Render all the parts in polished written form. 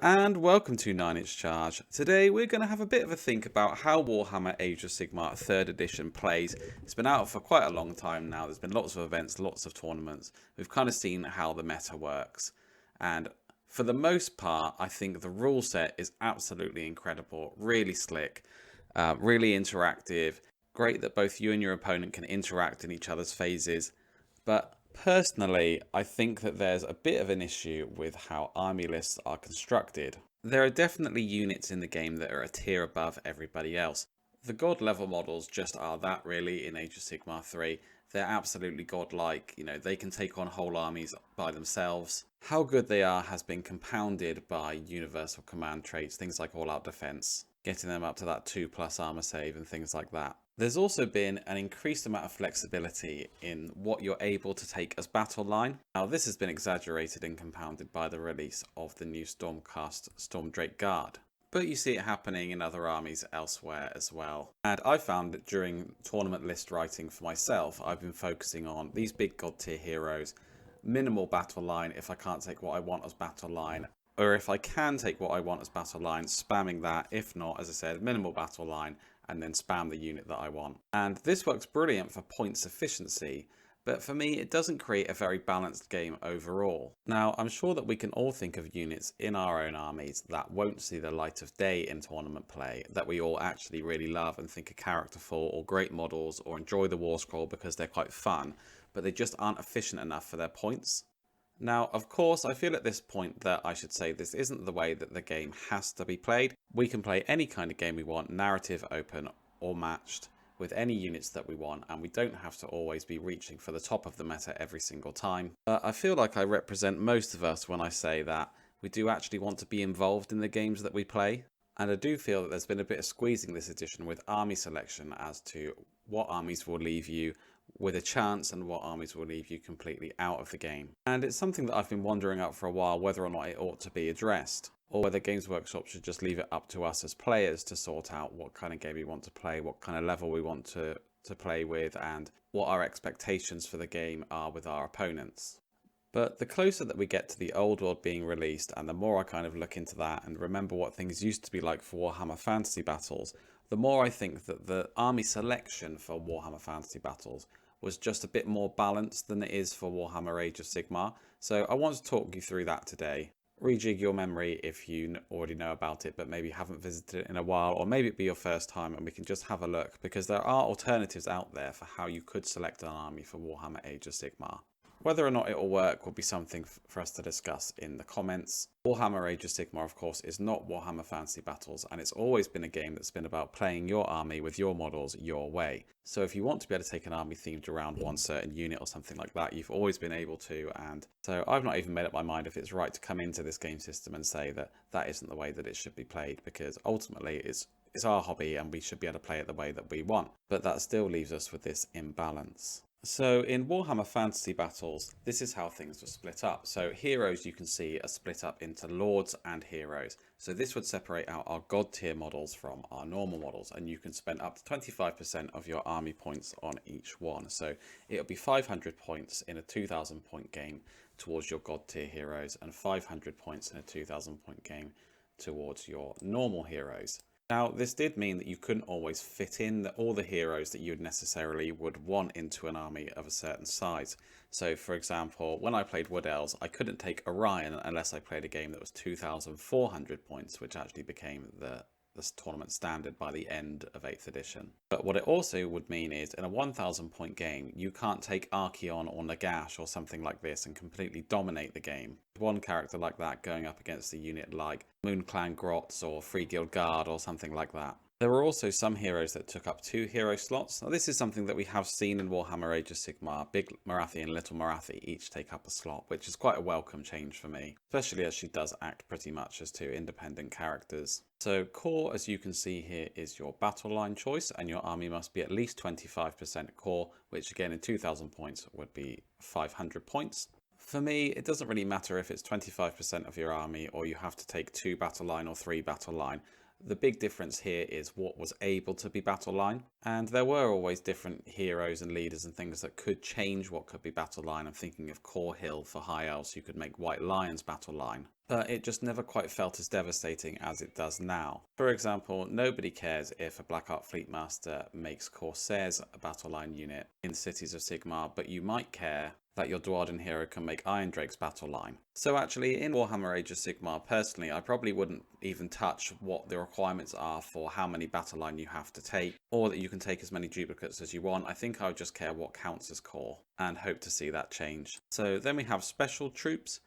And welcome to 9-Inch Charge. Today we're going to have a bit of a think about how Warhammer Age of Sigmar 3rd edition plays. It's been out for quite a long time now. There's been lots of events, lots of tournaments. We've kind of seen how the meta works. And for the most part, I think the rule set is absolutely incredible, really slick, really interactive. Great that both you and your opponent can interact in each other's phases. But personally, I think that there's a bit of an issue with how army lists are constructed. There are definitely units in the game that are a tier above everybody else. The god level models just are that really in Age of Sigmar 3. They're absolutely godlike, they can take on whole armies by themselves. How good they are has been compounded by universal command traits, things like all out defense, getting them up to that 2+ armor save and things like that. There's also been an increased amount of flexibility in what you're able to take as battle line. Now this has been exaggerated and compounded by the release of the new Stormcast Stormdrake Guard. But you see it happening in other armies elsewhere as well. And I found that during tournament list writing for myself, I've been focusing on these big god tier heroes, minimal battle line if I can't take what I want as battle line, or if I can take what I want as battle line, spamming that. If not, as I said, minimal battle line, and then spam the unit that I want. And this works brilliant for points efficiency, but for me it doesn't create a very balanced game overall. Now I'm sure that we can all think of units in our own armies that won't see the light of day in tournament play, that we all actually really love and think are characterful or great models or enjoy the war scroll because they're quite fun, but they just aren't efficient enough for their points. Now, of course, I feel at this point that I should say this isn't the way that the game has to be played. We can play any kind of game we want, narrative, open, or matched, with any units that we want, and we don't have to always be reaching for the top of the meta every single time. But I feel like I represent most of us when I say that we do actually want to be involved in the games that we play. And I do feel that there's been a bit of squeezing this edition with army selection as to what armies will leave you with a chance and what armies will leave you completely out of the game. And it's something that I've been wondering about for a while, whether or not it ought to be addressed, or whether Games Workshop should just leave it up to us as players to sort out what kind of game we want to play, what kind of level we want to play with, and what our expectations for the game are with our opponents. But the closer that we get to the old world being released, and the more I kind of look into that and remember what things used to be like for Warhammer Fantasy Battles, the more I think that the army selection for Warhammer Fantasy Battles was just a bit more balanced than it is for Warhammer Age of Sigmar. So I want to talk you through that today. Rejig your memory if you already know about it but maybe haven't visited it in a while, or maybe it be your first time and we can just have a look, because there are alternatives out there for how you could select an army for Warhammer Age of Sigmar. Whether or not it will work will be something for us to discuss in the comments. Warhammer Age of Sigmar, of course, is not Warhammer Fantasy Battles, and it's always been a game that's been about playing your army with your models your way. So if you want to be able to take an army themed around one certain unit or something like that, you've always been able to. And so I've not even made up my mind if it's right to come into this game system and say that that isn't the way that it should be played, because ultimately it's our hobby and we should be able to play it the way that we want. But that still leaves us with this imbalance. So in Warhammer Fantasy Battles, this is how things were split up. So heroes, you can see, are split up into lords and heroes. So this would separate out our god tier models from our normal models, and you can spend up to 25% of your army points on each one. So it'll be 500 points in a 2,000 point game towards your god tier heroes, and 500 points in a 2,000 point game towards your normal heroes. Now, this did mean that you couldn't always fit in all the heroes that you necessarily would want into an army of a certain size. So, for example, when I played Wood Elves, I couldn't take Orion unless I played a game that was 2,400 points, which actually became the tournament standard by the end of 8th edition. But what it also would mean is, in a 1,000 point game, you can't take Archeon or Nagash or something like this and completely dominate the game. One character like that going up against a unit like Moonclan Grots or Free Guild Guard or something like that. There were also some heroes that took up 2 hero slots. Now this is something that we have seen in Warhammer Age of Sigmar. Big Morathi and Little Morathi each take up a slot, which is quite a welcome change for me, especially as she does act pretty much as 2 independent characters. So core, as you can see here, is your battle line choice, and your army must be at least 25% core, which again in 2,000 points would be 500 points. For me, it doesn't really matter if it's 25% of your army or you have to take 2 battle line or 3 battle line. The big difference here is what was able to be battle line, and there were always different heroes and leaders and things that could change what could be battle line. I'm thinking of Core Hill for High Elves, who could make White Lions battle line, but it just never quite felt as devastating as it does now. For example, nobody cares if a Black Art Fleetmaster makes Corsairs a battle line unit in Cities of Sigmar, but you might care that your Dwarden hero can make Iron Drake's battle line. So actually, in Warhammer Age of Sigmar, personally, I probably wouldn't even touch what the requirements are for how many battle line you have to take, or that you can take as many duplicates as you want. I think I would just care what counts as core, and hope to see that change. So then we have special troops.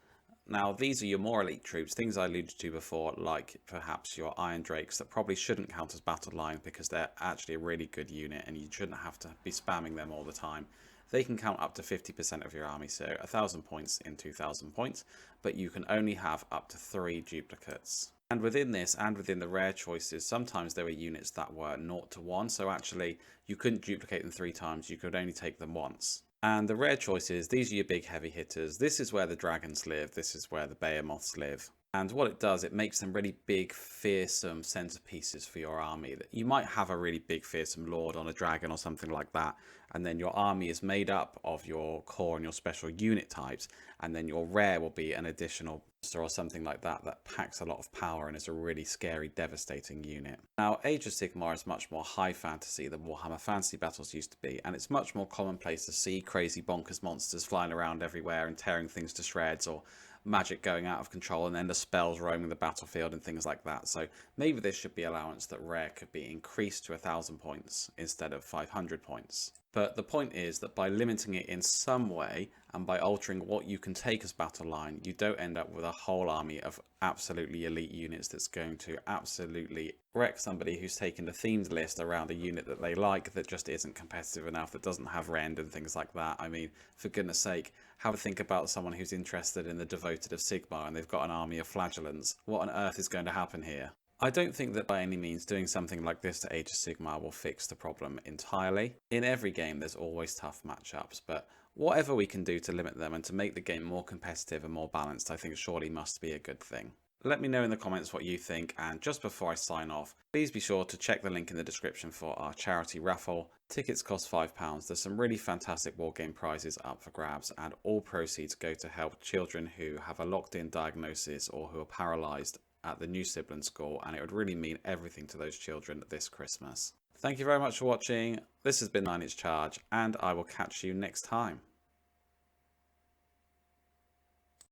Now, these are your more elite troops, things I alluded to before, like perhaps your Iron Drakes that probably shouldn't count as battle line because they're actually a really good unit and you shouldn't have to be spamming them all the time. They can count up to 50% of your army, so 1,000 points in 2,000 points, but you can only have up to 3 duplicates. And within this, and within the rare choices, sometimes there were units that were 0 to 1, so actually you couldn't duplicate them 3 times, you could only take them once. And the rare choices, these are your big heavy hitters. This is where the dragons live, this is where the behemoths live. And what it does, it makes them really big, fearsome centerpieces for your army. You might have a really big, fearsome lord on a dragon or something like that, and then your army is made up of your core and your special unit types, and then your rare will be an additional monster or something like that that packs a lot of power and is a really scary, devastating unit. Now, Age of Sigmar is much more high fantasy than Warhammer Fantasy Battles used to be, and it's much more commonplace to see crazy bonkers monsters flying around everywhere and tearing things to shreds, or magic going out of control and then the spells roaming the battlefield and things like that. So maybe there should be allowance that rare could be increased to 1,000 points instead of 500 points. But the point is that by limiting it in some way and by altering what you can take as battle line, you don't end up with a whole army of absolutely elite units that's going to absolutely wreck somebody who's taken the themed list around a unit that they like that just isn't competitive enough, that doesn't have rend and things like that. I mean, for goodness sake, have a think about someone who's interested in the Devoted of Sigmar and they've got an army of flagellants. What on earth is going to happen here? I don't think that by any means doing something like this to Age of Sigmar will fix the problem entirely. In every game there's always tough matchups, but whatever we can do to limit them and to make the game more competitive and more balanced, I think surely must be a good thing. Let me know in the comments what you think, and just before I sign off, please be sure to check the link in the description for our charity raffle. Tickets cost £5. There's some really fantastic wargame prizes up for grabs, and all proceeds go to help children who have a locked-in diagnosis or who are paralysed at the New Sibling School, and it would really mean everything to those children this Christmas. Thank you very much for watching. This has been 9 Inch Charge, and I will catch you next time.